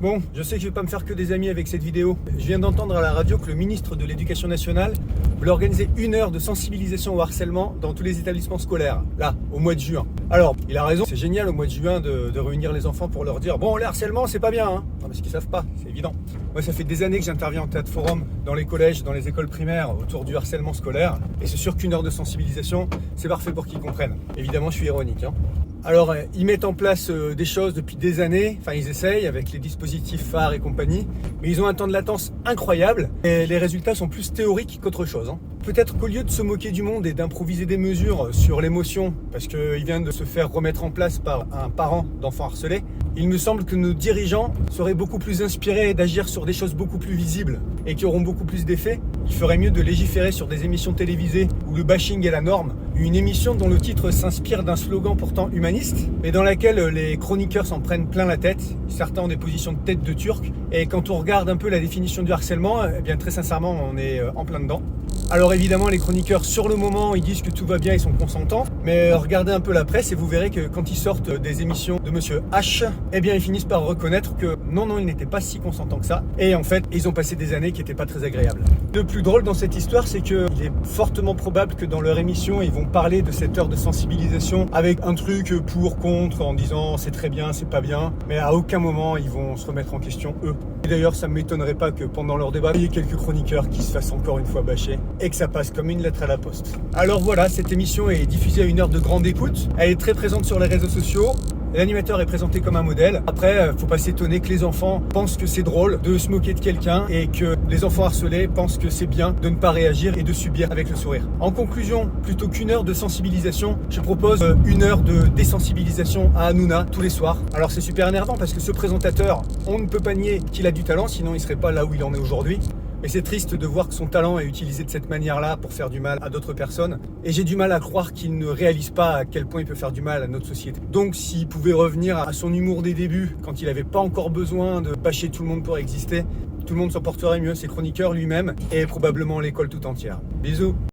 Bon, je sais que je vais pas me faire que des amis avec cette vidéo. Je viens d'entendre à la radio que le ministre de l'Éducation nationale voulait organiser 1 heure de sensibilisation au harcèlement dans tous les établissements scolaires, là, au mois de juin. Alors, il a raison, c'est génial au mois de juin de réunir les enfants pour leur dire « Bon, le harcèlement, c'est pas bien, hein !» Non, parce qu'ils savent pas, c'est évident. Moi, ça fait des années que j'interviens en théâtre forum dans les collèges, dans les écoles primaires, autour du harcèlement scolaire. Et c'est sûr qu'1 heure de sensibilisation, c'est parfait pour qu'ils comprennent. Évidemment, je suis ironique, hein. Alors, ils mettent en place des choses depuis des années, enfin ils essayent avec les dispositifs phares et compagnie, mais ils ont un temps de latence incroyable et les résultats sont plus théoriques qu'autre chose, hein. Peut-être qu'au lieu de se moquer du monde et d'improviser des mesures sur l'émotion, parce qu'il vient de se faire remettre en place par un parent d'enfant harcelé, il me semble que nos dirigeants seraient beaucoup plus inspirés d'agir sur des choses beaucoup plus visibles et qui auront beaucoup plus d'effet. Il ferait mieux de légiférer sur des émissions télévisées où le bashing est la norme, une émission dont le titre s'inspire d'un slogan pourtant humaniste, mais dans laquelle les chroniqueurs s'en prennent plein la tête. Certains ont des positions de tête de turc, et quand on regarde un peu la définition du harcèlement, eh bien très sincèrement, on est en plein dedans. Alors évidemment, les chroniqueurs, sur le moment, ils disent que tout va bien, ils sont consentants, mais regardez un peu la presse et vous verrez que quand ils sortent des émissions de Monsieur H, eh bien ils finissent par reconnaître que non, il n'était pas si consentant que ça, et en fait, ils ont passé des années qui n'étaient pas très agréables. Le plus drôle dans cette histoire, c'est qu'il est fortement probable que dans leur émission, ils vont parler de cette heure de sensibilisation avec un truc pour, contre, en disant c'est très bien, c'est pas bien, mais à aucun moment ils vont se remettre en question eux. Et d'ailleurs, ça ne m'étonnerait pas que pendant leur débat, il y ait quelques chroniqueurs qui se fassent encore une fois bâcher et que ça passe comme une lettre à la poste. Alors voilà, cette émission est diffusée à 1 heure de grande écoute, elle est très présente sur les réseaux sociaux. L'animateur est présenté comme un modèle. Après, faut pas s'étonner que les enfants pensent que c'est drôle de se moquer de quelqu'un et que les enfants harcelés pensent que c'est bien de ne pas réagir et de subir avec le sourire. En conclusion, plutôt qu'1 heure de sensibilisation, je propose 1 heure de désensibilisation à Hanouna tous les soirs. Alors c'est super énervant parce que ce présentateur, on ne peut pas nier qu'il a du talent, sinon il serait pas là où il en est aujourd'hui. Mais c'est triste de voir que son talent est utilisé de cette manière-là pour faire du mal à d'autres personnes. Et j'ai du mal à croire qu'il ne réalise pas à quel point il peut faire du mal à notre société. Donc s'il pouvait revenir à son humour des débuts, quand il n'avait pas encore besoin de bâcher tout le monde pour exister, tout le monde s'en porterait mieux, ses chroniqueurs lui-même et probablement l'école tout entière. Bisous!